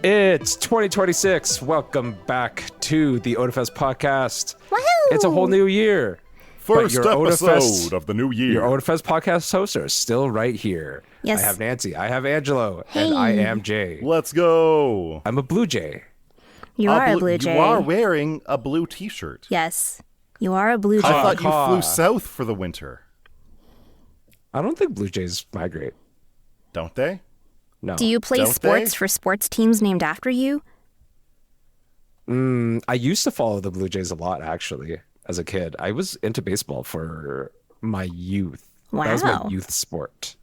It's 2026. Welcome back to the Otafest podcast. Woohoo! It's a whole new year. First episode of the new year. Your Otafest podcast hosts are still right here. Yes. I have Nancy, I have Angelo, Hey. and I am Jay. Let's go. I'm a Blue Jay. You are a blue jay. You are wearing a blue t-shirt. Yes. You are a blue I jay. thought you Caw. flew south for the winter. I don't think Blue Jays migrate. Don't they? No. Do you play Don't sports they? for sports teams named after you? I used to follow the Blue Jays a lot, actually, as a kid. I was into baseball for my youth. That was my Wow. youth sport.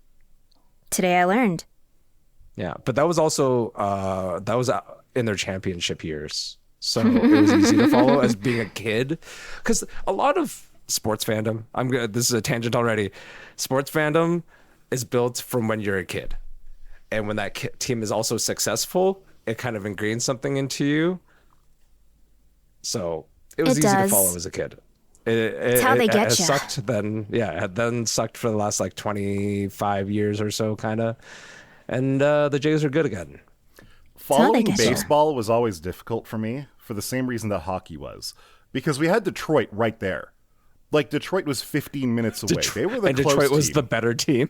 Today I learned. Yeah, but that was also in their championship years, so it was easy to follow as being a kid, because a lot of sports fandom. This is a tangent already. Sports fandom is built from when you're a kid, and when that team is also successful, it kind of ingrains something into you. So it was It easy does. to follow as a kid. It's how they get it ya. sucked then. Yeah, it had then sucked for the last like 25 years or so, kind of. And the Jays are good again. how they Following get you. baseball was always difficult for me for the same reason that hockey was. Because we had Detroit right there. Like, Detroit was 15 minutes away. They were the And close Detroit was team. the better team.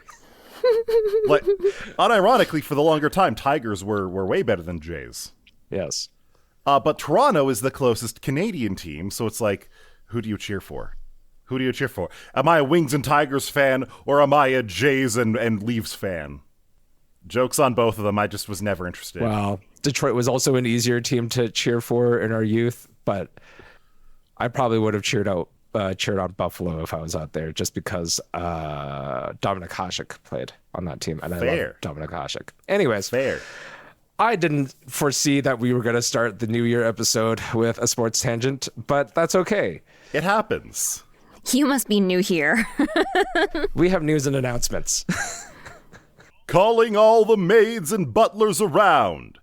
Like, unironically, for the longer time, Tigers were way better than Jays. Yes. But Toronto is the closest Canadian team, so it's like, who do you cheer for? Who do you cheer for? Am I a Wings and Tigers fan, or am I a Jays and Leafs fan? Jokes on both of them. I just was never interested. Well, Detroit was also an easier team to cheer for in our youth, but I probably would have cheered on Buffalo if I was out there, just because Dominic Hasek played on that team, and I Fair. love Dominic Hasek. Anyways, Fair. I didn't foresee that we were going to start the New Year episode with a sports tangent, but that's okay. It happens. You must be new here. We have news and announcements. Calling all the maids and butlers around.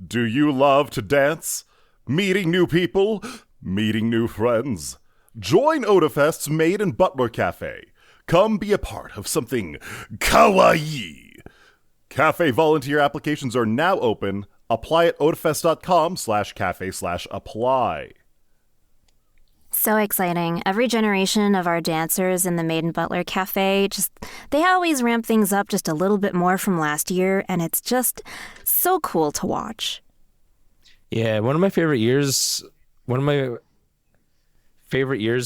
Do you love to dance? Meeting new people? Meeting new friends? Join Otafest's Maid and Butler Cafe. Come be a part of something kawaii. Cafe volunteer applications are now open. Apply at otafest.com/cafe/apply. So exciting. Every generation of our dancers in the Maid and Butler Cafe, they always ramp things up just a little bit more from last year, and it's just so cool to watch. Yeah, one of my favorite years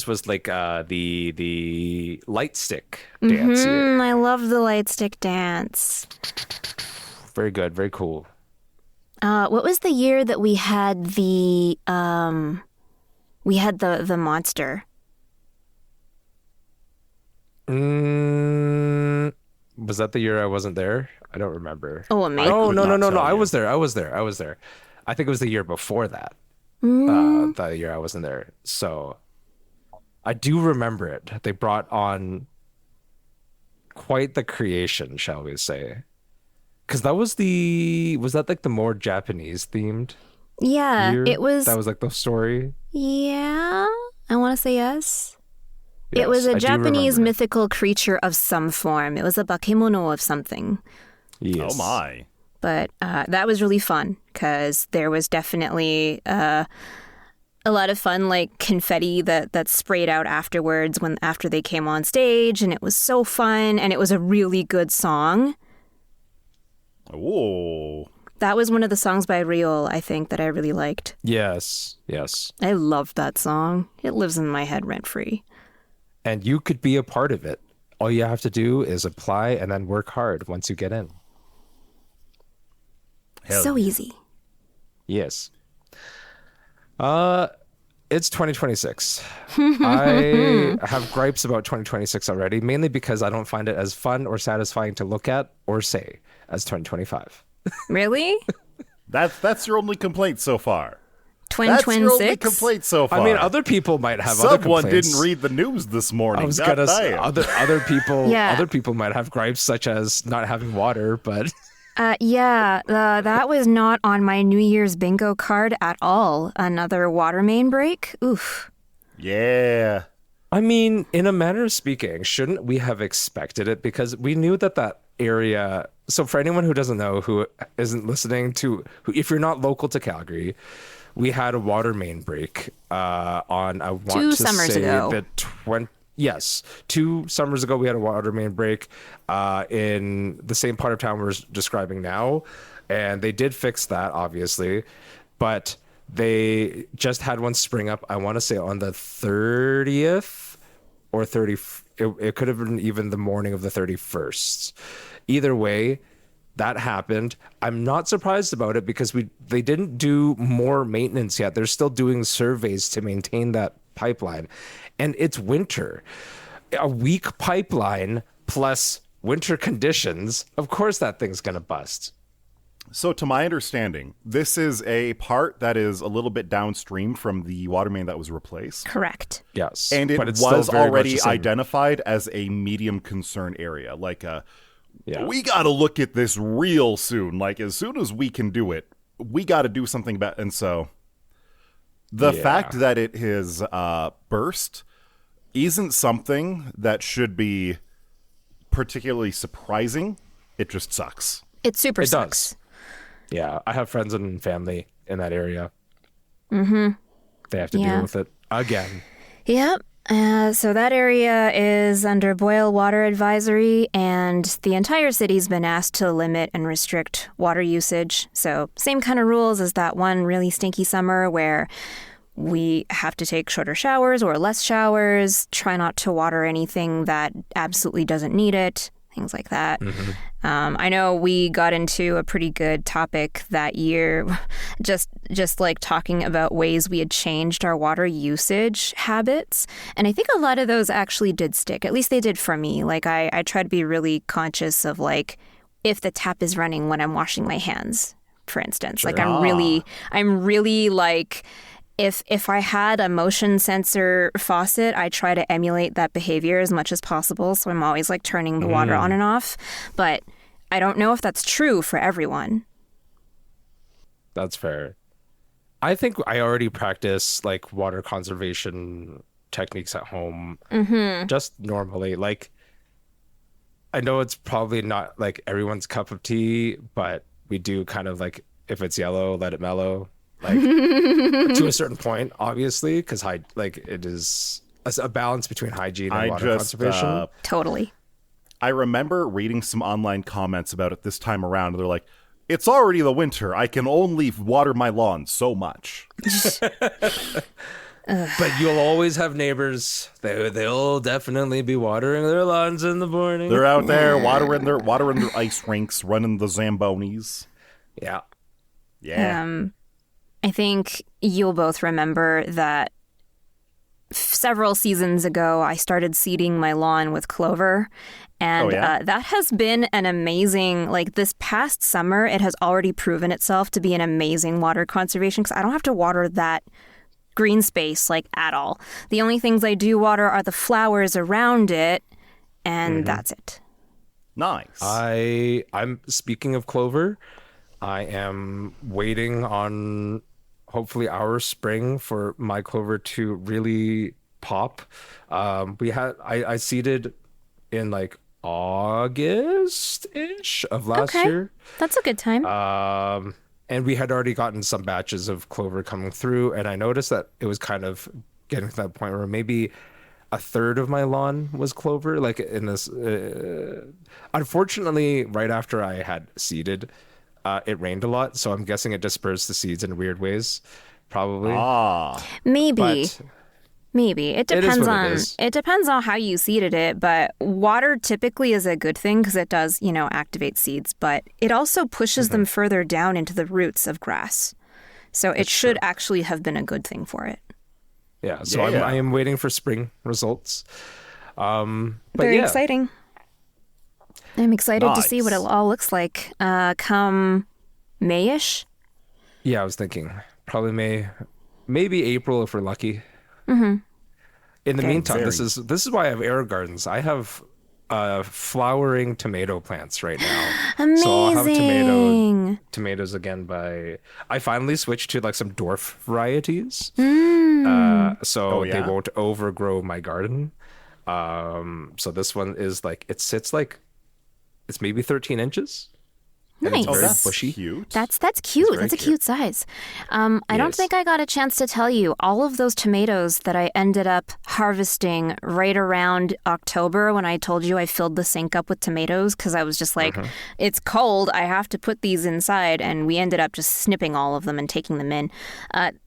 was like the light stick dance year. I love the light stick dance. Very good, very cool. What was the year that we had the monster? Was that the year I wasn't there? I don't remember. Oh, amazing. Oh, could no. not tell I you. was there. I was there. I think it was the year before that. The year I wasn't there. So I do remember it. They brought on quite the creation, shall we say. Because was that like the more Japanese themed Yeah, year? it was. That was like the story. Yeah, I want to say yes. It Yes, was I a do Japanese remember. mythical creature of some form. It was a bakemono of something. Yes. Oh my. But that was really fun because there was definitely a lot of fun, like confetti that sprayed out afterwards after they came on stage, and it was so fun, and it was a really good song. Whoa. That was one of the songs by Ryul, I think, that I really liked. Yes. I loved that song. It lives in my head rent-free. And you could be a part of it. All you have to do is apply and then work hard once you get in. Hell So yeah. easy. Yes. It's 2026. I have gripes about 2026 already, mainly because I don't find it as fun or satisfying to look at or say as 2025. Really? That's your only complaint so far. That's your only 2026? complaint so far. I mean, other people might have other Someone complaints. didn't read the news this morning. I was God gonna say damn. other people. Yeah. Other people might have gripes such as not having water, but That was not on my New Year's bingo card at all. Another water main break? Oof. Yeah. I mean, in a manner of speaking, shouldn't we have expected it? Because we knew that area So for anyone who doesn't know, who isn't listening to, if you're not local to Calgary, we had a water main break on, I want Two to summers say ago. the 20, yes, 2 summers ago we had a water main break in the same part of town we're describing now, and they did fix that obviously, but they just had one spring up, I want to say on the 30th or 30, it could have been even the morning of the 31st. Either way, that happened. I'm not surprised about it because they didn't do more maintenance yet. They're still doing surveys to maintain that pipeline. And it's winter. A weak pipeline plus winter conditions, of course that thing's going to bust. So to my understanding, this is a part that is a little bit downstream from the water main that was replaced. Correct. Yes. And it but it's was still very much already the same. identified as a medium concern area. Like, Yeah. we got to look at this real soon. Like, as soon as we can do it, we got to do something about it. And so the fact that it has burst isn't something that should be particularly surprising. It just sucks. It super It sucks. does. Yeah, I have friends and family in that area. Mm-hmm. They have to deal with it again. Yep. So that area is under boil water advisory, and the entire city's been asked to limit and restrict water usage. So same kind of rules as that one really stinky summer where we have to take shorter showers or less showers, try not to water anything that absolutely doesn't need it, things like that. I know we got into a pretty good topic that year, just like talking about ways we had changed our water usage habits. And I think a lot of those actually did stick. At least they did for me. Like I try to be really conscious of like if the tap is running when I'm washing my hands, for instance. Like I'm really like if I had a motion sensor faucet, I try to emulate that behavior as much as possible. So I'm always like turning the water on and off. But I don't know if that's true for everyone. That's fair. I think I already practice like water conservation techniques at home just normally. Like, I know it's probably not like everyone's cup of tea, but we do kind of like, if it's yellow, let it mellow. Like to a certain point, obviously, because it is a balance between hygiene and water conservation. Totally. I remember reading some online comments about it this time around. They're like, it's already the winter. I can only water my lawn so much. But you'll always have neighbors. They'll definitely be watering their lawns in the morning. They're out there watering their ice rinks, running the Zambonis. Yeah. Yeah. I think you'll both remember that several seasons ago, I started seeding my lawn with clover. And that has been an amazing, like this past summer, it has already proven itself to be an amazing water conservation because I don't have to water that green space like at all. The only things I do water are the flowers around it, and that's it. Nice. I'm speaking of clover. I am waiting on hopefully our spring for my clover to really pop. I seeded in like August-ish of last year. That's a good time. And we had already gotten some batches of clover coming through, and I noticed that it was kind of getting to that point where maybe a third of my lawn was clover. Like in this, unfortunately, right after I had seeded, it rained a lot, so I'm guessing it dispersed the seeds in weird ways, probably. Maybe. But Maybe. It depends is. it depends on how you seeded it, but water typically is a good thing because it does, activate seeds, but it also pushes them further down into the roots of grass. So it should actually have been a good thing for it. Yeah, so I am waiting for spring results. But Very exciting. I'm excited to see what it Nice. all looks like come May-ish. Yeah, I was thinking probably May, maybe April if we're lucky. In the meantime, this is why I have air gardens. I have flowering tomato plants right now. Amazing. So I'll have tomatoes again I finally switched to like some dwarf varieties. So they won't overgrow my garden. So this one is like, it sits like, it's maybe 13 inches. And it's Nice. very That's bushy. cute. That's cute. very That's a cute size. I don't is. think I got a chance to tell you all of those tomatoes that I ended up harvesting right around October when I told you I filled the sink up with tomatoes because I was just like, it's cold. I have to put these inside. And we ended up just snipping all of them and taking them in.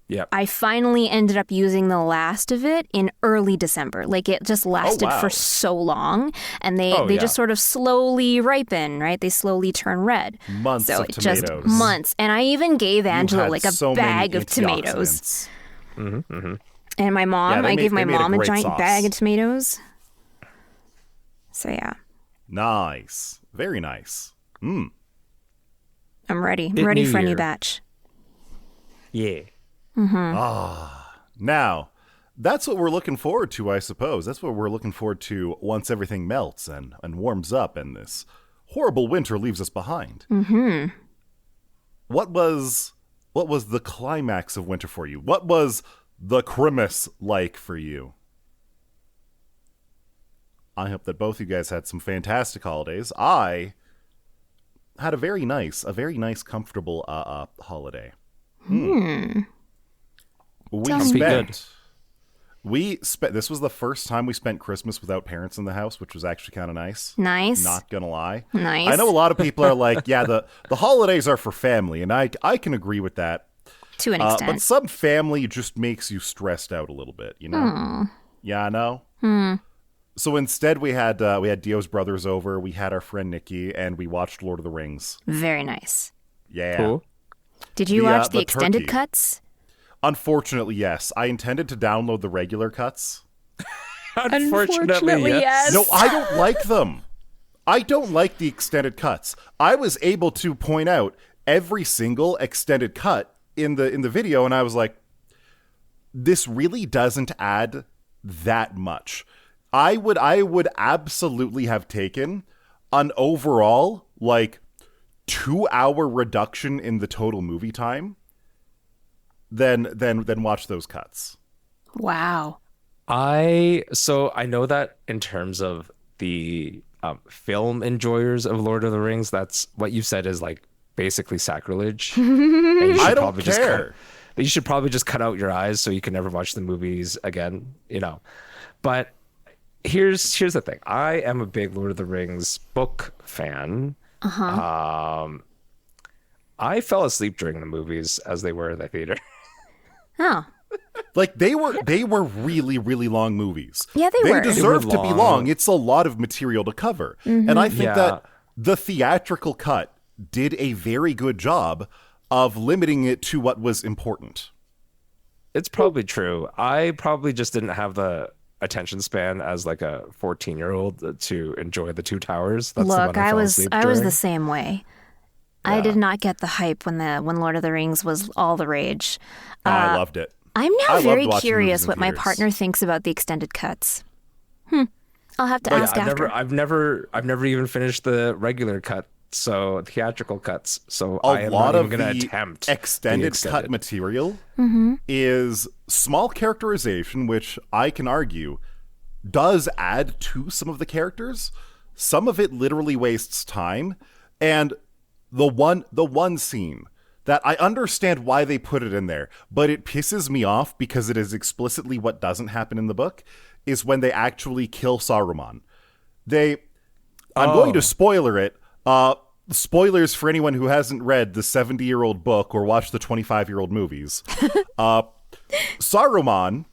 Yep. I finally ended up using the last of it in early December. Like it just lasted wow. for so long, and they yeah. just sort of slowly ripen, right? They slowly turn red. Months so of it just tomatoes. months. And I even gave You Angelo had like a so many bag of tomatoes. antioxidants. And my mom, Yeah, I gave my they made a mom a great giant sauce. bag of tomatoes. So yeah, Nice. Very nice. I'm ready. It Ready New for a new Year. batch. Yeah. Now, that's what we're looking forward to, I suppose. That's what we're looking forward to once everything melts and warms up and this horrible winter leaves us behind. Mm-hmm. What was the climax of winter for you? What was the Christmas like for you? I hope that both you guys had some fantastic holidays. I had a very nice, comfortable holiday. We spent this was the first time we spent Christmas without parents in the house, which was actually kind of nice. Nice. Not gonna lie. Nice. I know a lot of people are like, yeah, the holidays are for family, and I can agree with that. To an extent. But some family just makes you stressed out a little bit, you know? Yeah, I know. So instead we had Dio's brothers over, we had our friend Nikki, and we watched Lord of the Rings. Very nice. Yeah. Cool. Did you The, watch the the extended turkey. cuts? Unfortunately, yes. I intended to download the regular cuts. Unfortunately, yes. No, I don't like them. I don't like the extended cuts. I was able to point out every single extended cut in the video, and I was like, this really doesn't add that much. I would absolutely have taken an overall like 2-hour reduction in the total movie time than watch those cuts. Wow. I know that in terms of the film enjoyers of Lord of the Rings, that's what you said is like basically sacrilege. And you should I don't probably just care. you should probably just cut out your eyes so you can never watch the movies again, you know. But here's the thing. I am a big Lord of the Rings book fan. I fell asleep during the movies as they were in the theater. Oh. Like they were really, really long movies. Yeah, they were. Deserve They to were be long. long. It's a lot of material to cover. And I think Yeah. that the theatrical cut did a very good job of limiting it to what was important. It's probably true. I probably just didn't have the attention span as like a 14-year-old to enjoy the Two Towers. That's the Look, one I I fell was asleep the during. same way. I did not get the hype when Lord of the Rings was all the rage. I loved it. I'm now I loved very watching curious movies in what my theaters. partner thinks about the extended cuts. I'll have to But ask yeah, after. I've never even finished the regular cut, so theatrical cuts. So A I am lot not of even going to the attempt the extended cut material is small characterization, which I can argue does add to some of the characters. Some of it literally wastes time, and the one scene that I understand why they put it in there, but it pisses me off because it is explicitly what doesn't happen in the book, is when they actually kill Saruman. I'm going to spoiler it. Spoilers for anyone who hasn't read the 70-year-old book or watched the 25-year-old movies. Saruman,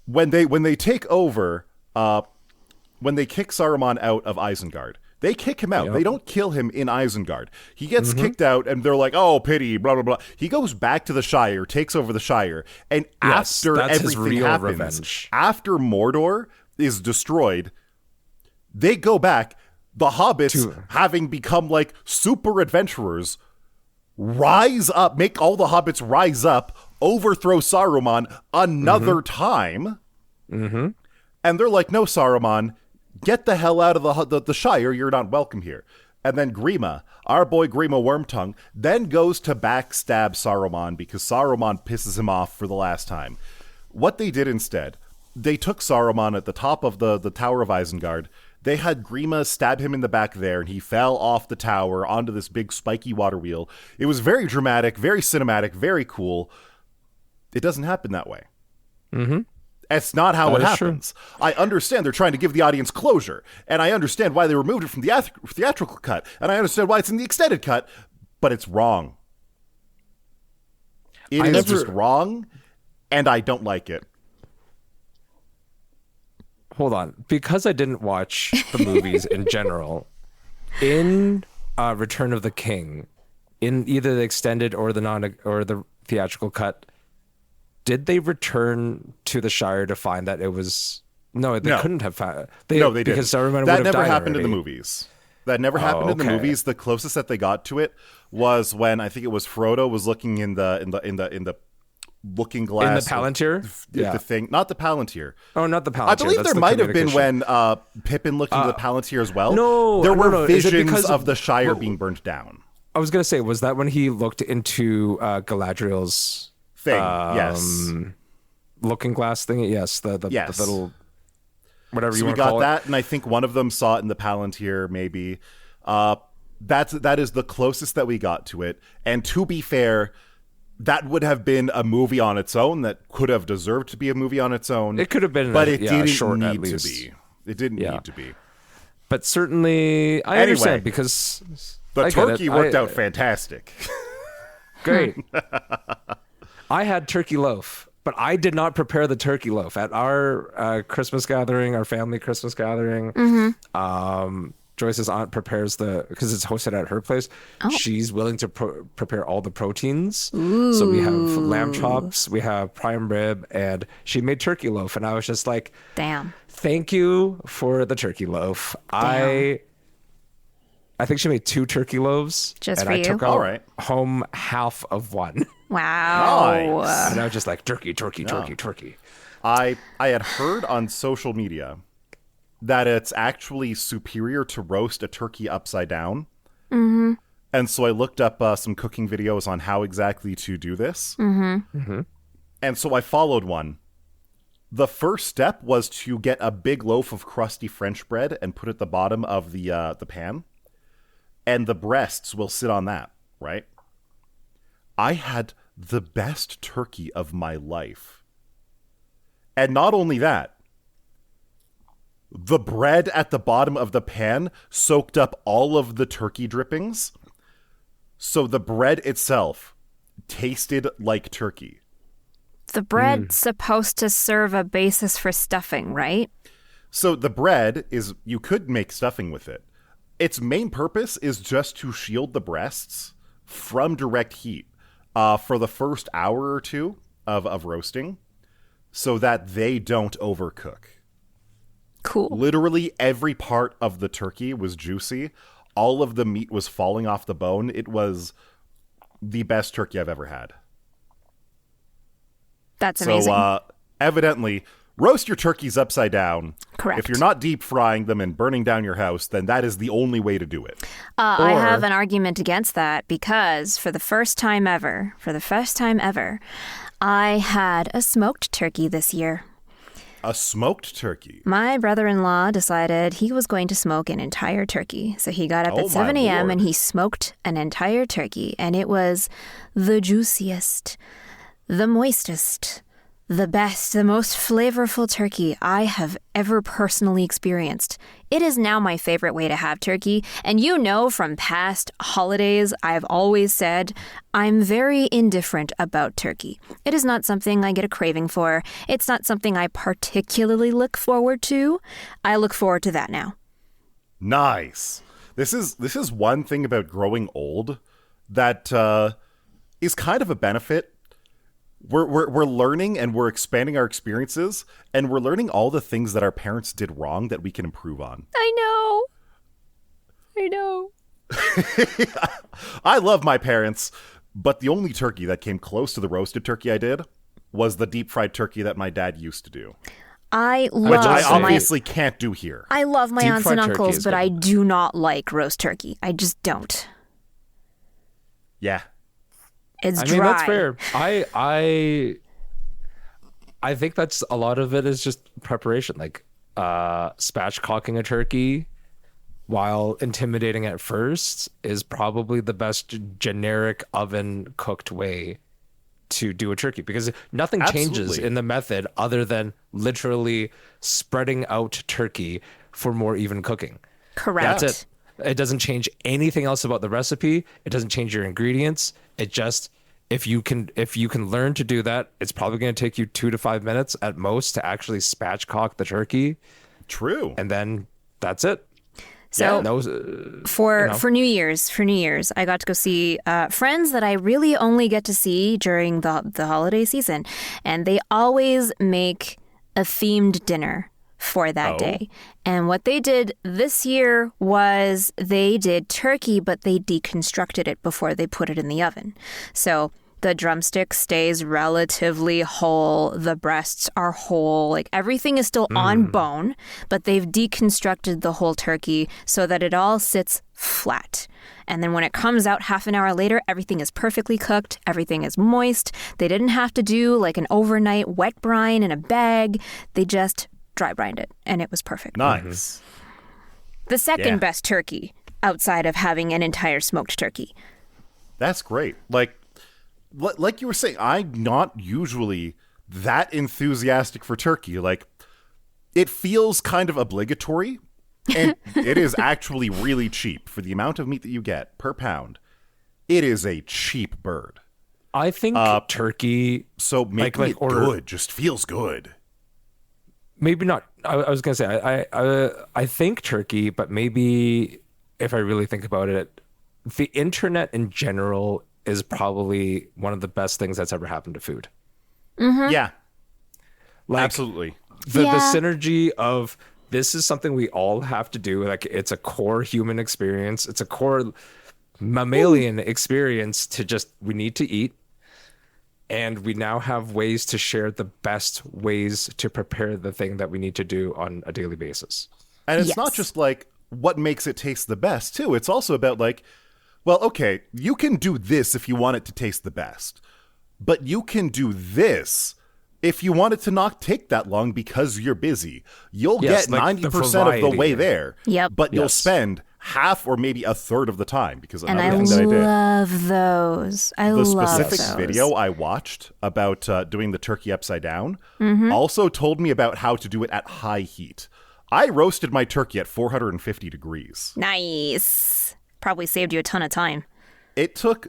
when they take over, when they kick Saruman out of Isengard, they kick him out. Yep. They don't kill him in Isengard. He gets kicked out, and they're like, "Oh, pity!" Blah blah blah. He goes back to the Shire, takes over the Shire, and Yes, after that's his everything real happens, revenge. after Mordor is destroyed, they go back. The hobbits, having become like super adventurers, rise up, make all the hobbits rise up, overthrow Saruman another time, and they're like, "No, Saruman, get the hell out of the Shire. You're not welcome here." And then Grima, our boy Grima Wormtongue, then goes to backstab Saruman because Saruman pisses him off for the last time. What they did instead, they took Saruman at the top of the Tower of Isengard. They had Grima stab him in the back there, and he fell off the tower onto this big spiky water wheel. It was very dramatic, very cinematic, very cool. It doesn't happen that way. Mm-hmm. That's not how it happens. True. I understand they're trying to give the audience closure, and I understand why they removed it from the theatrical cut, and I understand why it's in the extended cut, but it's wrong. It is just wrong, and I don't like it. Hold on. Because I didn't watch the movies in general, in Return of the King, in either the extended or the theatrical cut, did they return to the Shire to find that it was... No, they couldn't have found... No, they didn't. Because Saruman that would have never died happened already. in the movies. That never happened in the movies. The closest that they got to it was when I think it was Frodo was looking in the looking glass. In the Palantir? The thing. Not the Palantir. Oh, not the Palantir. I believe That's there the might have been communication. when Pippin looked into the Palantir as well. No. There were Is it visions because of the Shire being burnt down. I was going to say, was that when he looked into Galadriel's... Thing, yes. Looking glass thing? Yes. The little... Whatever you want to call it. So we got that, and I think one of them saw it in the Palantir, maybe. That is the closest that we got to it. And to be fair, that would have been a movie on its own that could have deserved to be a movie on its own. It could have been, but it didn't short, need to be. It didn't need to be. But certainly, I understand because the turkey worked out fantastic. Great. I had turkey loaf, but I did not prepare the turkey loaf at our Christmas gathering, our family Christmas gathering. Mm-hmm. Joyce's aunt prepares because it's hosted at her place. Oh. She's willing to prepare all the proteins. Ooh. So we have lamb chops, we have prime rib, and she made turkey loaf. And I was just like, damn. Thank you for the turkey loaf. Damn. I think she made 2 turkey loaves. Just and for I you? took home half of one. Wow. Nice. And I was just like, turkey. I had heard on social media that it's actually superior to roast a turkey upside down. Mm-hmm. And so I looked up some cooking videos on how exactly to do this. Mm-hmm. Mm-hmm. And so I followed one. The first step was to get a big loaf of crusty French bread and put it at the bottom of the pan. And the breasts will sit on that, right? I had the best turkey of my life. And not only that, the bread at the bottom of the pan soaked up all of the turkey drippings. So the bread itself tasted like turkey. The bread's supposed to serve a basis for stuffing, right? So the bread you could make stuffing with it. Its main purpose is just to shield the breasts from direct heat for the first hour or two of roasting so that they don't overcook. Cool. Literally every part of the turkey was juicy. All of the meat was falling off the bone. It was the best turkey I've ever had. That's amazing. So evidently, roast your turkeys upside down. Correct. If you're not deep frying them and burning down your house, then that is the only way to do it. I have an argument against that because for the first time ever, I had a smoked turkey this year. A smoked turkey? My brother-in-law decided he was going to smoke an entire turkey. So he got up at 7 a.m. and he smoked an entire turkey. And it was the juiciest, the moistest, the best, the most flavorful turkey I have ever personally experienced. It is now my favorite way to have turkey. And you know from past holidays, I've always said I'm very indifferent about turkey. It is not something I get a craving for. It's not something I particularly look forward to. I look forward to that now. Nice. This is one thing about growing old that is kind of a benefit. We're learning and we're expanding our experiences and we're learning all the things that our parents did wrong that we can improve on. I know. I love my parents, but the only turkey that came close to the roasted turkey I did was the deep fried turkey that my dad used to do. Which I obviously can't do here. I love my Deep aunts and fried turkey uncles, is but good. I do not like roast turkey. I just don't. Yeah. It's dry. I mean, that's fair. I think that's a lot of it is just preparation. Like, spatchcocking a turkey while intimidating at first is probably the best generic oven cooked way to do a turkey, because nothing changes Absolutely. in the method other than literally spreading out turkey for more even cooking. Correct. That's it. It doesn't change anything else about the recipe. It doesn't change your ingredients. It just, if you can learn to do that, it's probably going to take you 2 to 5 minutes at most to actually spatchcock the turkey, True. and then that's it. So for New Year's, I got to go see friends that I really only get to see during the holiday season, and they always make a themed dinner for that day. And what they did this year was they did turkey, but they deconstructed it before they put it in the oven. So the drumstick stays relatively whole. The breasts are whole. Like everything is still on bone, but they've deconstructed the whole turkey so that it all sits flat. And then when it comes out half an hour later, everything is perfectly cooked. Everything is moist. They didn't have to do like an overnight wet brine in a bag. They just dry brined it, and it was perfect. Nice. The second best turkey outside of having an entire smoked turkey. That's great. Like you were saying, I'm not usually that enthusiastic for turkey. Like, it feels kind of obligatory, and it is actually really cheap for the amount of meat that you get per pound. It is a cheap bird. I think turkey. So making it good just feels good. Maybe not. I was gonna say I think turkey, but maybe if I really think about it, the internet in general is probably one of the best things that's ever happened to food. Yeah, Like, absolutely. The synergy of this is something we all have to do. Like, it's a core human experience. It's a core mammalian experience to just, we need to eat. And we now have ways to share the best ways to prepare the thing that we need to do on a daily basis. And it's not just like what makes it taste the best, too. It's also about like, well, okay, you can do this if you want it to taste the best, but you can do this if you want it to not take that long because you're busy. You'll get like 90% of the way there, but you'll Yes. spend half or maybe a third of the time, because And another I thing that I did. love those. I The love specific those. video I watched about doing the turkey upside down also told me about how to do it at high heat. I roasted my turkey at 450 degrees. Nice. Probably saved you a ton of time. It took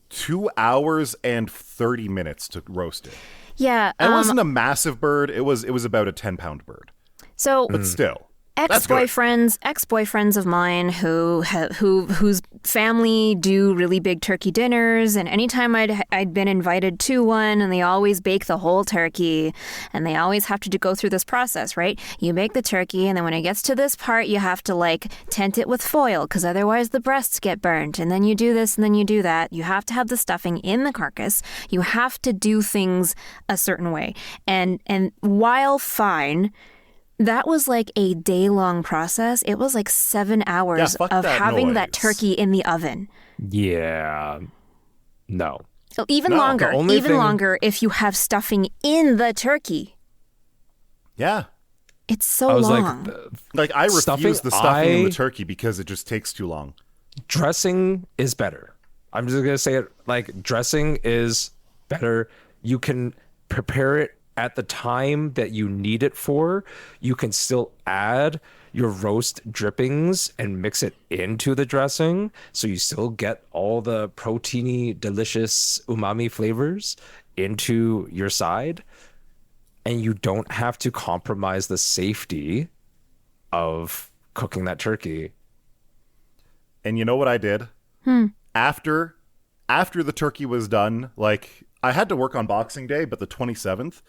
2 hours and 30 minutes to roast it. Yeah. And it wasn't a massive bird. It was about a 10-pound bird. So But still. That's good. ex-boyfriends of mine whose family do really big turkey dinners, and anytime I'd been invited to one, and they always bake the whole turkey, and they always have to go through this process, right? You make the turkey, and then when it gets to this part, you have to like tent it with foil, because otherwise the breasts get burnt, and then you do this, and then you do that. You have to have the stuffing in the carcass. You have to do things a certain way, and while fine. That was like a day-long process. It was like 7 hours fuck of that having that noise. turkey in the oven. Yeah. No. Even No, longer. the only Even thing- longer if you have stuffing in the turkey. Yeah. It's so I was long. Like, I Stuffing, refuse the stuffing in the I- turkey because it just takes too long. Dressing is better. I'm just gonna say it, like, dressing is better. You can prepare it at the time that you need it for. You can still add your roast drippings and mix it into the dressing, so you still get all the proteiny, delicious umami flavors into your side, and you don't have to compromise the safety of cooking that turkey. And you know what I did? After the turkey was done, like, I had to work on Boxing Day, but the 27th,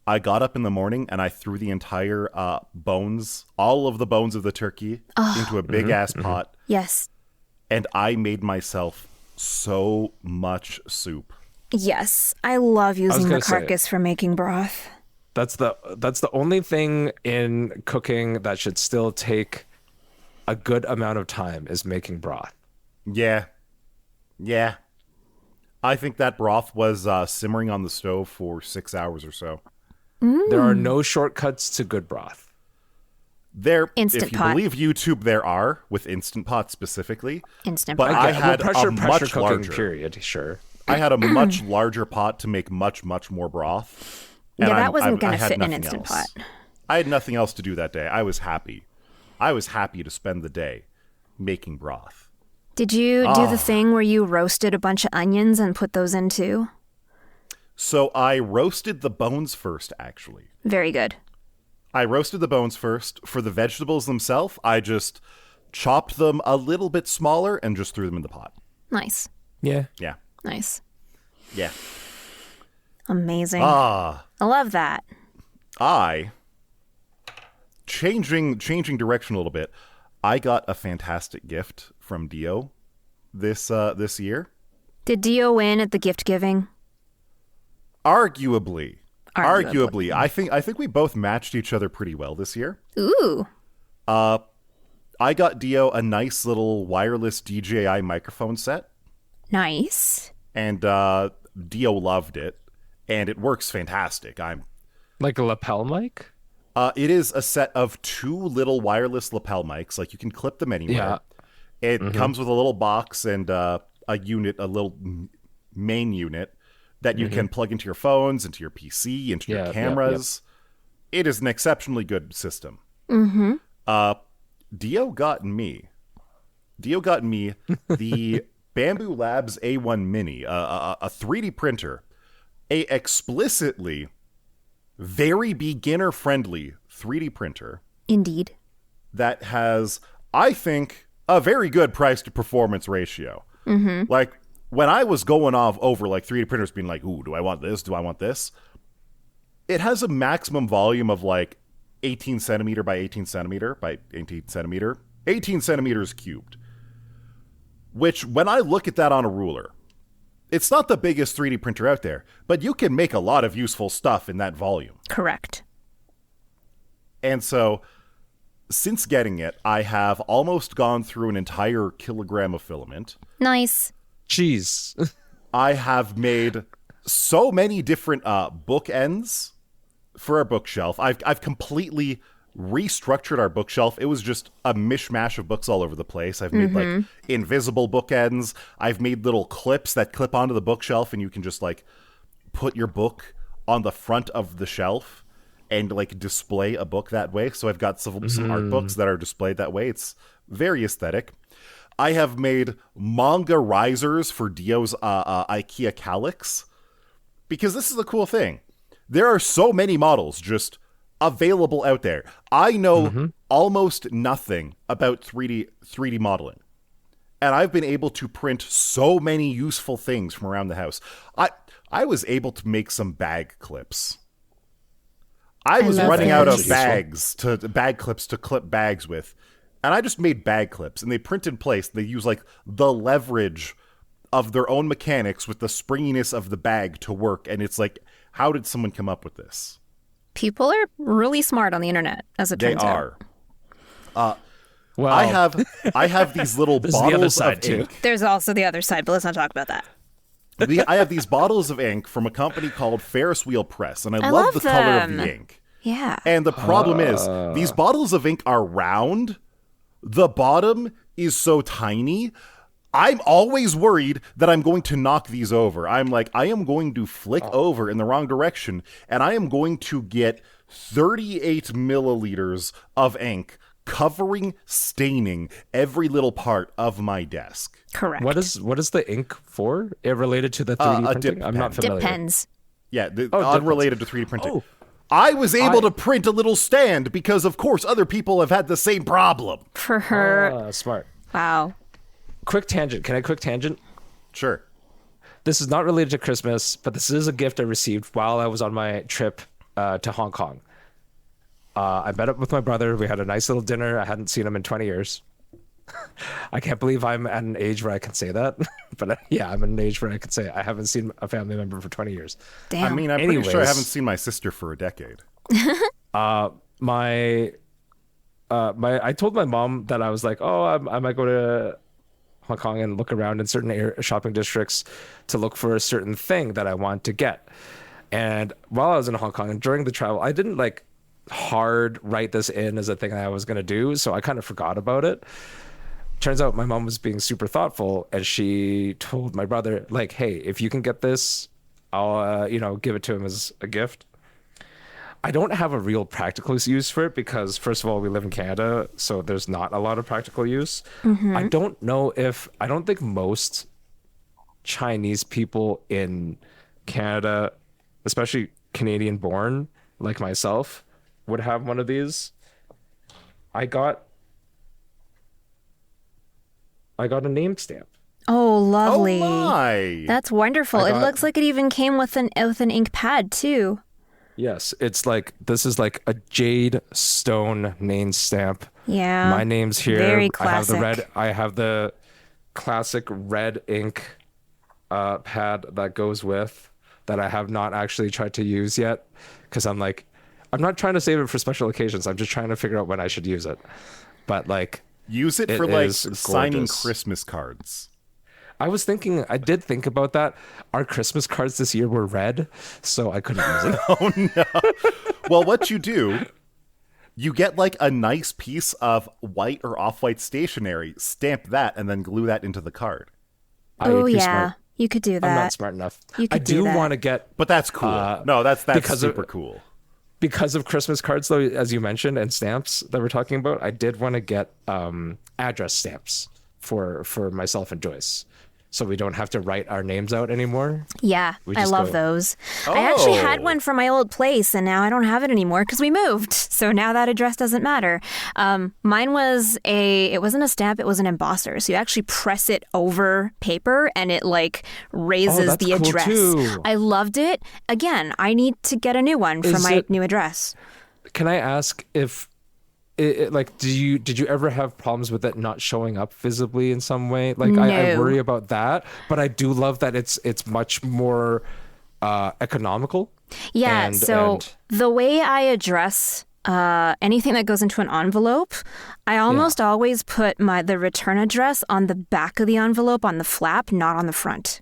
I got up in the morning and I threw the entire bones, all of the bones of the turkey, into a big ass pot, Yes. and I made myself so much soup. Yes. I love using the gonna say- carcass for making broth. That's the only thing in cooking that should still take a good amount of time, is making broth. Yeah. I think that broth was simmering on the stove for 6 hours or so. There are no shortcuts to good broth. There, Instant if you Pot. believe YouTube, there are with Instant Pot specifically. Instant But Pot. I had pressure a much cooking larger. period. Sure. I had a much larger pot to make much more broth. And Yeah, that wasn't I going to had fit in an nothing Instant else. Pot. I had nothing else to do that day. I was happy. I was happy to spend the day making broth. Did you do the thing where you roasted a bunch of onions and put those in too? So I roasted the bones first, actually. Very good. I roasted the bones first. For the vegetables themselves, I just chopped them a little bit smaller and just threw them in the pot. Nice. Yeah. Yeah. Nice. Yeah. Amazing. I love that. Changing direction a little bit, I got a fantastic gift from Dio this year. Did Dio win at the gift giving? Arguably. I think we both matched each other pretty well this year. Ooh. I got Dio a nice little wireless DJI microphone set, Nice. and Dio loved it, and it works fantastic. Like a lapel mic? It is a set of 2 little wireless lapel mics. Like, you can clip them anywhere. Yeah. It comes with a little box and a unit, a little main unit that you can plug into your phones, into your PC, into your cameras. It is an exceptionally good system. Dio got me the Bamboo Labs A1 Mini, a 3D printer, a explicitly very beginner-friendly 3D printer Indeed. that has, I think, a very good price-to-performance ratio. Like, when I was going off over, like, 3D printers being like, ooh, do I want this? Do I want this? It has a maximum volume of, like, 18 centimeter by 18 centimeter by 18 centimeter, 18 centimeters cubed. Which, when I look at that on a ruler, it's not the biggest 3D printer out there, but you can make a lot of useful stuff in that volume. Correct. And so, since getting it, I have almost gone through an entire kilogram of filament. Nice. Jeez. I have made so many different bookends for our bookshelf. I've completely restructured our bookshelf. It was just a mishmash of books all over the place. I've made like invisible bookends. I've made little clips that clip onto the bookshelf, and you can just like put your book on the front of the shelf and like display a book that way. So I've got some art books that are displayed that way. It's very aesthetic. I have made manga risers for Dio's IKEA Calyx, because this is the cool thing. There are so many models just available out there. I know almost nothing about 3D modeling, and I've been able to print so many useful things from around the house. I was able to make some bag clips. I was running out of bag clips to clip bags with. And I just made bag clips, and they print in place. They use like the leverage of their own mechanics with the springiness of the bag to work. And it's like, how did someone come up with this? People are really smart on the internet, as it turns out. They are. Well, I have these little this is the other bottles side of too. ink. There's also the other side, but let's not talk about that. I have these bottles of ink from a company called Ferris Wheel Press, and I love love the color of them. the ink. Yeah. And the problem is, these bottles of ink are round. The bottom is so tiny. I'm always worried that I'm going to knock these over. I'm like, I am going to flick over in the wrong direction, and I am going to get 38 milliliters of ink covering, staining every little part of my desk. Correct. What is the ink for? It related to the 3D a printing? dip I'm not pen. familiar. Dip pens. Yeah, dip unrelated to 3D printing. Oh. I was able to print a little stand because, of course, other people have had the same problem. For her. Smart. Wow. Quick tangent. Can I quick tangent? Sure. This is not related to Christmas, but this is a gift I received while I was on my trip to Hong Kong. I met up with my brother. We had a nice little dinner. I hadn't seen him in 20 years. I can't believe I'm at an age where I can say that. But yeah, I'm at an age where I can say I haven't seen a family member for 20 years. Damn. I mean, I'm pretty sure I haven't seen my sister for a decade. I told my mom that I was like, I might go to Hong Kong and look around in certain shopping districts to look for a certain thing that I want to get. And while I was in Hong Kong and during the travel, I didn't like hard write this in as a thing that I was going to do. So I kind of forgot about it. Turns out my mom was being super thoughtful, and she told my brother, like, hey, if you can get this, I'll, give it to him as a gift. I don't have a real practical use for it because, first of all, we live in Canada, so there's not a lot of practical use. I don't think most Chinese people in Canada, especially Canadian born, like myself, would have one of these. I got a name stamp. Oh, lovely. Oh my! That's wonderful. It looks like it even came with an ink pad too. Yes, it's like, this is like a jade stone name stamp. Yeah. My name's here. Very classic. I have the classic red ink pad that goes with, that I have not actually tried to use yet, because I'm not trying to save it for special occasions. I'm just trying to figure out when I should use it. But like, use it for like signing Christmas cards. I did think about that. Our Christmas cards this year were red, so I couldn't use it. Oh no. Well, what you do, you get like a nice piece of white or off-white stationery, stamp that, and then glue that into the card. Oh yeah, smart. You could do that. I'm not smart enough. You could I do want to get, but that's cool. No, that's super cool. Because of Christmas cards, though, as you mentioned, and stamps that we're talking about, I did want to get address stamps for myself and Joyce, so we don't have to write our names out anymore. Yeah, I love those. Oh. I actually had one for my old place, and now I don't have it anymore because we moved. So now that address doesn't matter. Mine was it wasn't a stamp, it was an embosser. So you actually press it over paper, and it like raises the address. Too. I loved it. Again, I need to get a new one for my new address. Can I ask if did you ever have problems with it not showing up visibly in some way? Like, no. I worry about that, but I do love that it's much more economical. Yeah. The way I address anything that goes into an envelope, I almost always put the return address on the back of the envelope on the flap, not on the front.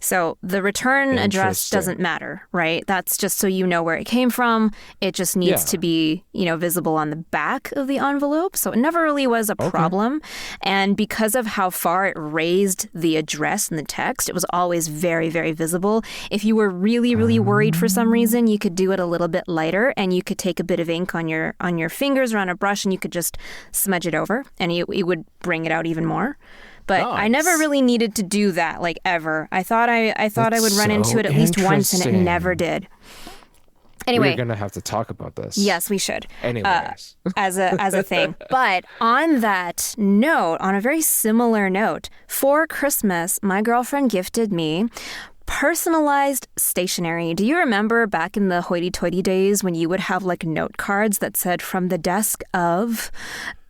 So the return address doesn't matter, right? That's just so you know where it came from. It just needs to be, visible on the back of the envelope. So it never really was a problem. And because of how far it raised the address and the text, it was always very, very visible. If you were really, really worried for some reason, you could do it a little bit lighter, and you could take a bit of ink on your fingers or on a brush, and you could just smudge it over, and it would bring it out even more. But nice. I never really needed to do that, like, ever. I thought I would run into it at least once, and it never did. Anyway, we're gonna have to talk about this. Yes, we should. Anyways, as a thing. But on that note, on a very similar note, for Christmas, my girlfriend gifted me personalized stationery. Do you remember back in the hoity-toity days when you would have like note cards that said from the desk of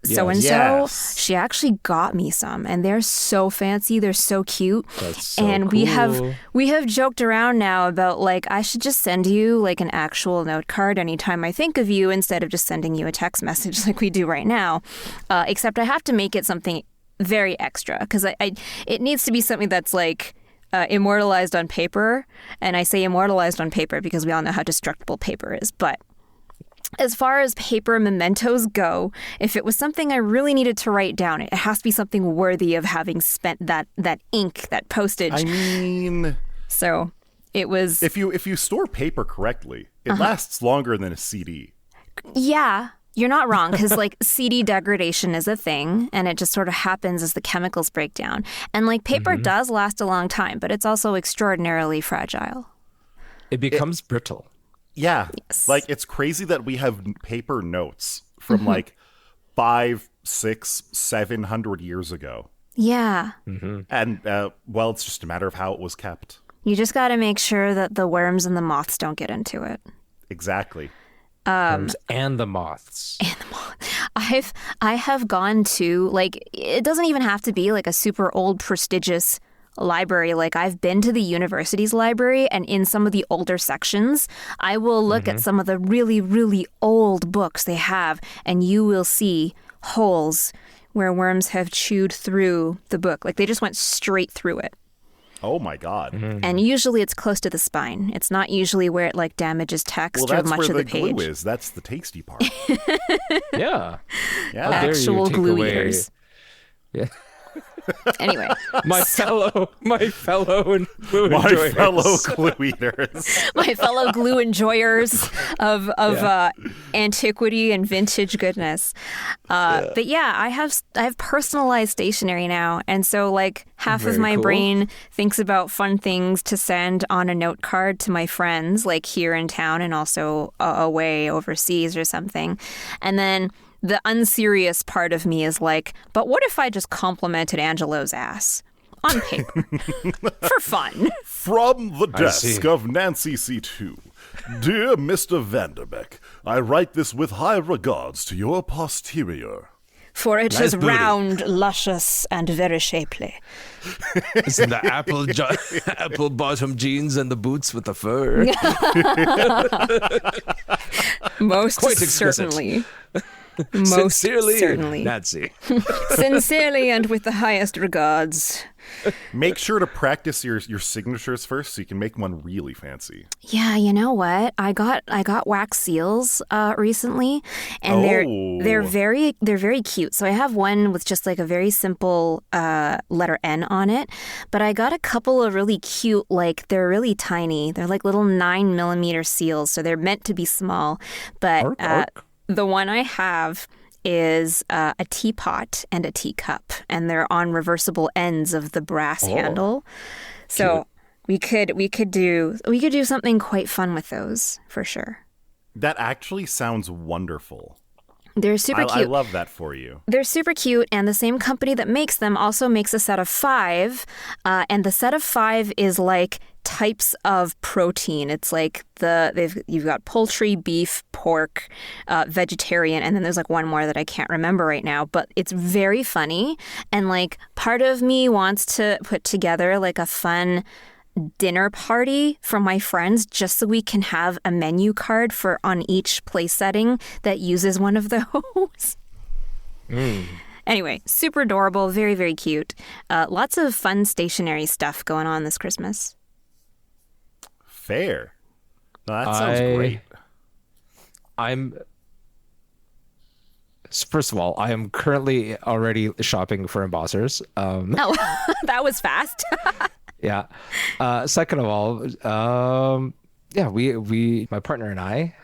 so-and-so? Yes. She actually got me some, and they're so fancy. They're so cute. That's so and cool. we have joked around now about like, I should just send you like an actual note card anytime I think of you instead of just sending you a text message like we do right now. Except I have to make it something very extra, because it needs to be something that's like immortalized on paper. And I say immortalized on paper because we all know how destructible paper is. But as far as paper mementos go, if it was something I really needed to write down, it has to be something worthy of having spent that ink, that postage. I mean, so it was. If you store paper correctly, it lasts longer than a CD. Yeah. You're not wrong, because like CD degradation is a thing, and it just sort of happens as the chemicals break down. And like paper does last a long time, but it's also extraordinarily fragile. It becomes brittle. Yeah. Yes. Like, it's crazy that we have paper notes from like 500, 600, 700 years ago. Yeah. And well, it's just a matter of how it was kept. You just got to make sure that the worms and the moths don't get into it. Exactly. And the moths. I have gone to, like, it doesn't even have to be like a super old prestigious library. Like, I've been to the university's library, and in some of the older sections, I will look at some of the really, really old books they have, and you will see holes where worms have chewed through the book. Like, they just went straight through it. Oh my God. And usually it's close to the spine. It's not usually where it like damages text Well, or that's much where of the the page. glue is. That's the tasty part. Yeah. Yeah. How dare you Actual take glue away- eaters. Yeah. Anyway, My fellow and glue My enjoyers. fellow glue eaters. my fellow glue enjoyers of antiquity and vintage goodness. But yeah, I have personalized stationery now, and so like half of Very my cool. brain thinks about fun things to send on a note card to my friends, like here in town and also away overseas or something, and then the unserious part of me is like, but what if I just complimented Angelo's ass on paper for fun? From the desk see. of Nancy C2. Dear Mr. Vanderbeck, I write this with high regards to your posterior. For it Nice is booty. round, luscious, and very shapely. It's in the apple bottom jeans and the boots with the fur. Most Quite exquisite. certainly. Most Sincerely, certainly. Nancy. Sincerely and with the highest regards. Make sure to practice your signatures first so you can make one really fancy. Yeah, you know what? I got wax seals recently, and they're very cute. So I have one with just like a very simple letter N on it, but I got a couple of really cute, like they're really tiny. They're like little 9mm seals, so they're meant to be small. But Arc. the one I have is a teapot and a teacup, and they're on reversible ends of the brass handle. So we could do something quite fun with those for sure. That actually sounds wonderful. They're super I cute. love that for you. They're super cute, and the same company that makes them also makes a set of 5, and the set of 5 is like types of protein. It's like you've got poultry, beef, pork, vegetarian, and then there's like one more that I can't remember right now, but it's very funny, and like part of me wants to put together like a fun dinner party for my friends just so we can have a menu card for on each place setting that uses one of those. Anyway, super adorable, very, very cute. Lots of fun stationery stuff going on this Christmas. Fair. No, that sounds great. First of all, I am currently already shopping for embossers. Oh, that was fast. Yeah. Second of all, my partner and I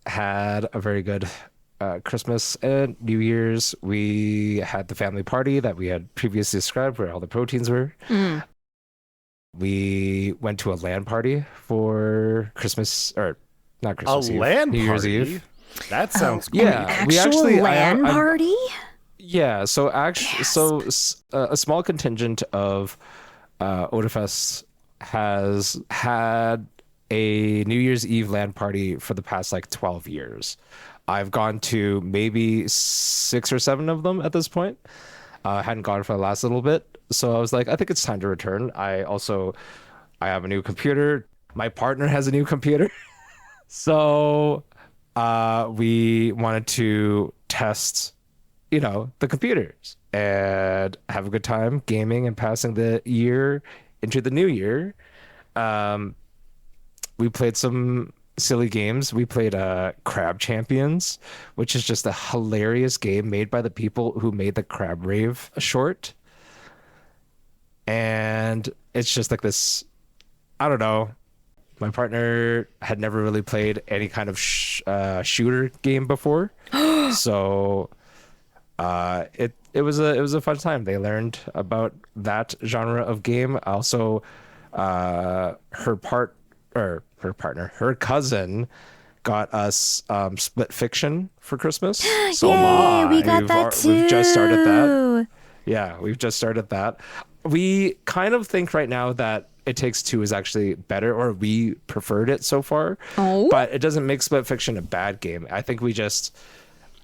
had a very good Christmas and New Year's. We had the family party that we had previously described where all the proteins were. We went to a LAN party for Christmas, or not Christmas Eve, LAN New Year's party? Eve. That sounds Yeah, An we actual actually LAN party? Yeah, so a small contingent of Otafest has had a New Year's Eve LAN party for the past like 12 years. I've gone to maybe 6 or 7 of them at this point. I hadn't gone for the last little bit. So I was like, I think it's time to return. I have a new computer. My partner has a new computer. So we wanted to test, the computers and have a good time gaming and passing the year into the new year. We played some silly games. We played Crab Champions, which is just a hilarious game made by the people who made the Crab Rave short. And it's just like this, I don't know. My partner had never really played any kind of shooter game before. So it was a fun time. They learned about that genre of game. Also, her cousin got us Split Fiction for Christmas. So Yay, we got that too. We've just started that. Yeah, we've just started that. We kind of think right now that It Takes Two is actually better, or we preferred it so far. Oh. But it doesn't make Split Fiction a bad game. I think we just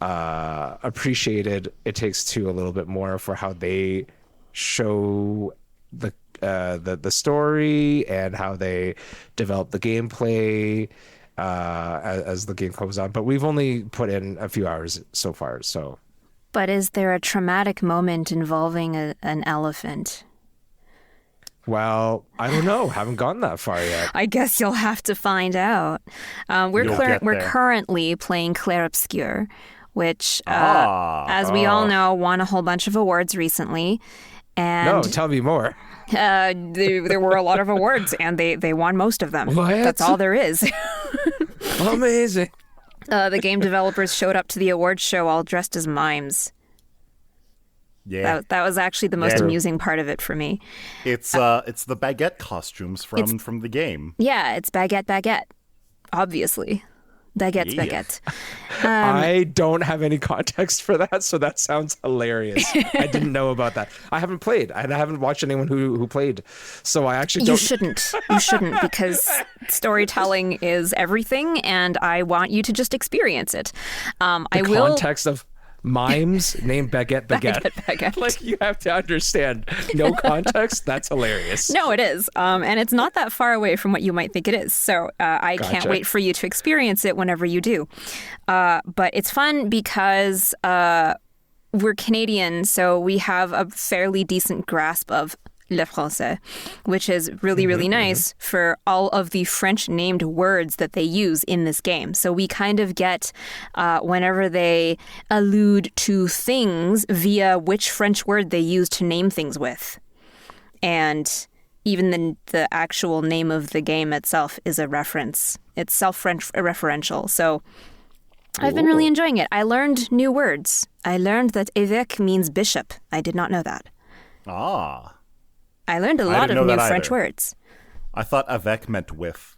appreciated It Takes Two a little bit more for how they show the story and how they develop the gameplay as the game goes on. But we've only put in a few hours so far, so. But is there a traumatic moment involving an elephant? Well, I don't know. Haven't gone that far yet. I guess you'll have to find out. We're You'll get we're there. currently playing Clair Obscur, which, as we all know, won a whole bunch of awards recently. No, And tell me more. there were a lot of awards, and they won most of them. What? That's all there is. Amazing. The game developers showed up to the awards show all dressed as mimes. Yeah. That was actually the most Yeah. amusing part of it for me. It's the baguette costumes from the game. Yeah, it's baguette. Obviously. Baguette's Yeah. baguette. I don't have any context for that, so that sounds hilarious. I didn't know about that. I haven't played. I haven't watched anyone who played. So I actually You don't. shouldn't. You shouldn't, because storytelling is everything, and I want you to just experience it. I will. Context of mimes named Baguette. Like, you have to understand. No context? That's hilarious. No, it is. And it's not that far away from what you might think it is. So I can't Gotcha. wait for you to experience it whenever you do. But it's fun because we're Canadian, so we have a fairly decent grasp of le français, which is really, really nice for all of the French named words that they use in this game. So we kind of get, whenever they allude to things, via which French word they use to name things with. And even the actual name of the game itself is a reference. It's self-referential. So I've been really enjoying it. I learned new words. I learned that évêque means bishop. I did not know that. Ah. I learned a lot didn't of know new that French either. words. I thought avec meant with.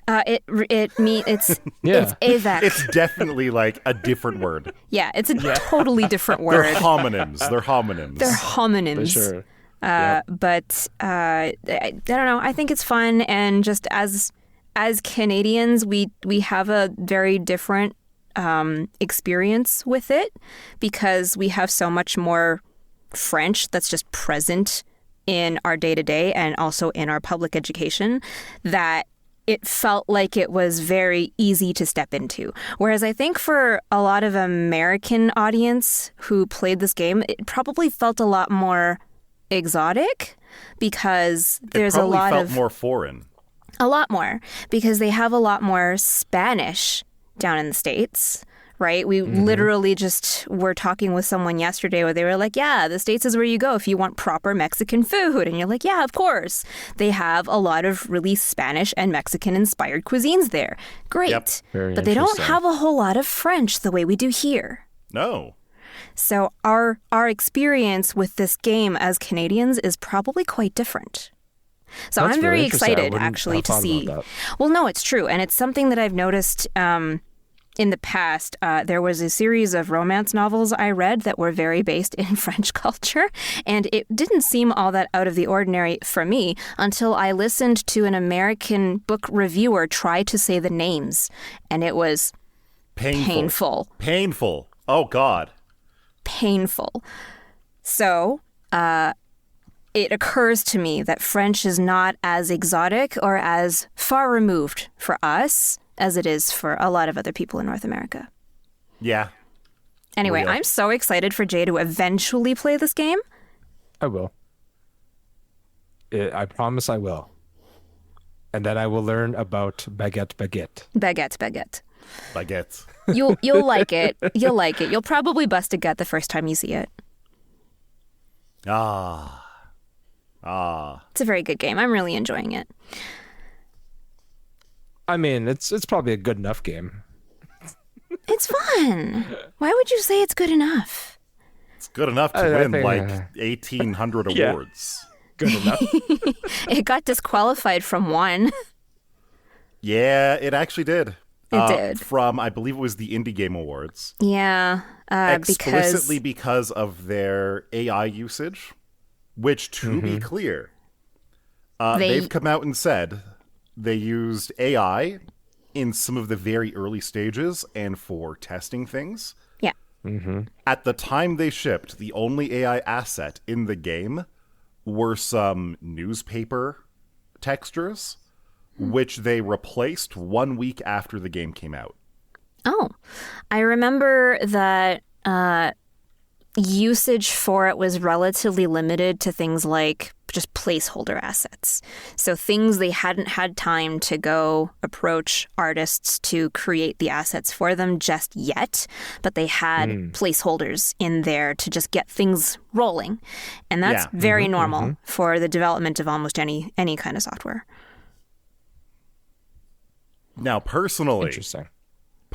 It's Yeah. it's évêque. It's definitely like a different word. Yeah, it's a totally different They're word. homonyms. They're homonyms. They're homonyms. Sure. But I don't know. I think it's fun, and just as Canadians, we have a very different experience with it because we have so much more French that's just present in our day-to-day and also in our public education that it felt like it was very easy to step into. Whereas I think for a lot of American audience who played this game, it probably felt a lot more exotic because there's it a probably lot felt of more foreign. a lot more because they have a lot more Spanish down in the States, right? We literally just were talking with someone yesterday where they were like, yeah, the States is where you go if you want proper Mexican food. And you're like, yeah, of course. They have a lot of really Spanish and Mexican inspired cuisines there. Great. Yep. Very But they don't interesting. have a whole lot of French the way we do here. No. So our experience with this game as Canadians is probably quite different. So That's I'm very really interesting. I excited wouldn't actually have to thought see. about that. Well, no, it's true, and it's something that I've noticed in the past. There was a series of romance novels I read that were very based in French culture, and it didn't seem all that out of the ordinary for me until I listened to an American book reviewer try to say the names, and it was Painful. painful. Painful. Oh, God. Painful. So, it occurs to me that French is not as exotic or as far removed for us as it is for a lot of other people in North America. Yeah. Anyway, Real. I'm so excited for Jay to eventually play this game. I will. I promise I will. And then I will learn about baguette. Baguette. Baguette. You'll like it. You'll like it. You'll probably bust a gut the first time you see it. Ah. It's a very good game. I'm really enjoying it. I mean, it's probably a good enough game. It's fun. Why would you say it's good enough? It's good enough to I win think, like 1,800 yeah. awards. Good enough. It got disqualified from one. Yeah, it actually did. It did. From, I believe it was the Indie Game Awards. Yeah, Explicitly because of their AI usage, which, to be clear, they've come out and said they used AI in some of the very early stages and for testing things. yeah. At the time they shipped, the only AI asset in the game were some newspaper textures, which they replaced 1 week after the game came out. Oh, I remember that usage for it was relatively limited to things like just placeholder assets. So things they hadn't had time to go approach artists to create the assets for them just yet, but they had placeholders in there to just get things rolling. And that's very normal for the development of almost any kind of software. Now, personally, Interesting.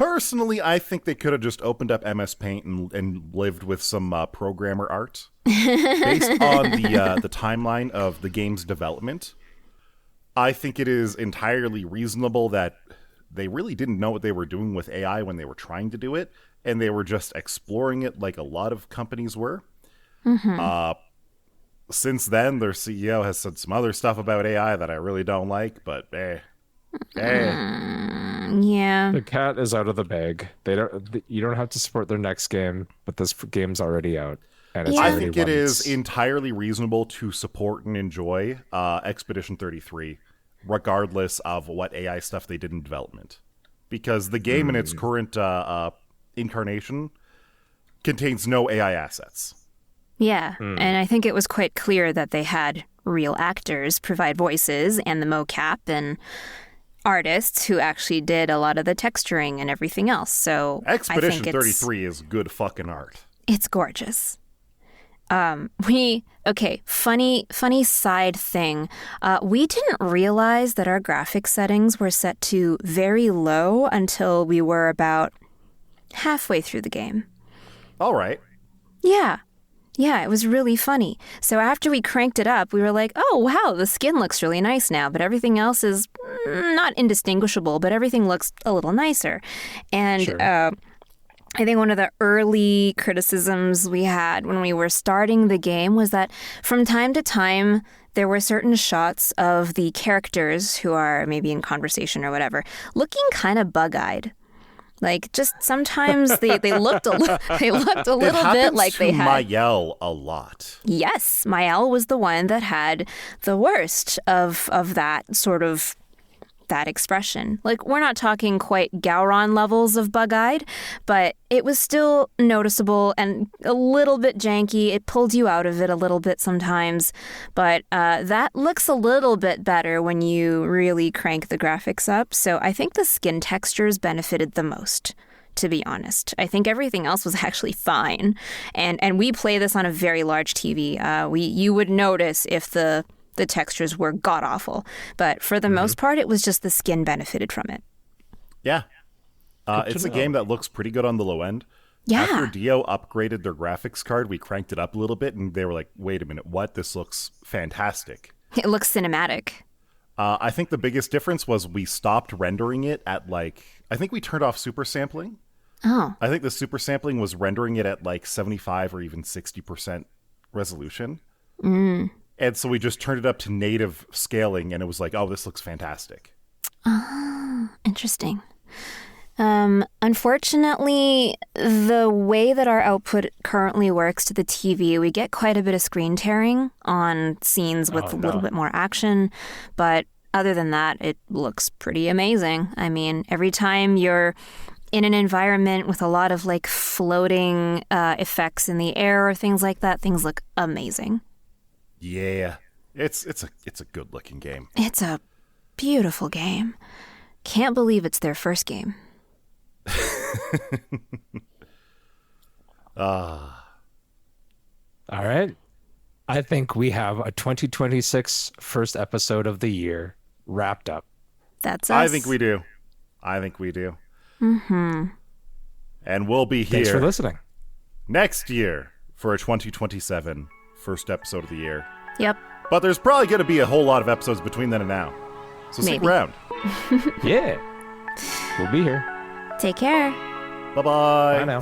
I think they could have just opened up MS Paint and lived with some programmer art. Based on the timeline of the game's development, I think it is entirely reasonable that they really didn't know what they were doing with AI when they were trying to do it, and they were just exploring it like a lot of companies were. Since then, their CEO has said some other stuff about AI that I really don't like, but Yeah. The cat is out of the bag. You don't have to support their next game, but this game's already out. And it's I already think it run. is entirely reasonable to support and enjoy Expedition 33, regardless of what AI stuff they did in development. Because the game in its current incarnation contains no AI assets. Yeah, and I think it was quite clear that they had real actors provide voices and the mocap and artists who actually did a lot of the texturing and everything else. So Expedition I think 33 is good fucking art. it's gorgeous. Funny side thing. We didn't realize that our graphics settings were set to very low until we were about halfway through the game. All right. Yeah, it was really funny. So after we cranked it up, we were like, oh, wow, the skin looks really nice now, but everything else is not indistinguishable, but everything looks a little nicer. And Sure. I think one of the early criticisms we had when we were starting the game was that from time to time, there were certain shots of the characters who are maybe in conversation or whatever, looking kind of bug-eyed. Like, just sometimes they looked a little bit like they had. Mayel a lot. Yes, Mael was the one that had the worst of that sort of that expression. Like, we're not talking quite Gowron levels of bug-eyed, but it was still noticeable and a little bit janky. It pulled you out of it a little bit sometimes, but that looks a little bit better when you really crank the graphics up. So I think the skin textures benefited the most, to be honest. I think everything else was actually fine. And we play this on a very large TV. You would notice if the textures were god-awful. But for the most part, it was just the skin benefited from it. Yeah. It's a game that looks pretty good on the low end. Yeah. After Dio upgraded their graphics card, we cranked it up a little bit, and they were like, wait a minute, what? This looks fantastic. It looks cinematic. I think the biggest difference was we stopped rendering it at I think we turned off super sampling. Oh. I think the super sampling was rendering it at 75 or even 60% resolution. And so we just turned it up to native scaling, and it was like, oh, this looks fantastic. Oh, interesting. Unfortunately, the way that our output currently works to the TV, we get quite a bit of screen tearing on scenes with a little bit more action. But other than that, it looks pretty amazing. I mean, every time you're in an environment with a lot of floating effects in the air or things like that, things look amazing. Yeah, it's a good looking game. It's a beautiful game. Can't believe it's their first game. All right. I think we have a 2026 first episode of the year wrapped up. That's us. I think we do. Mm-hmm. And we'll be here. Thanks for listening. Next year for a 2027 first episode of the year. Yep. But there's probably going to be a whole lot of episodes between then and now. So stick Maybe. around. Yeah. We'll be here. Take care. Bye-bye. Bye now.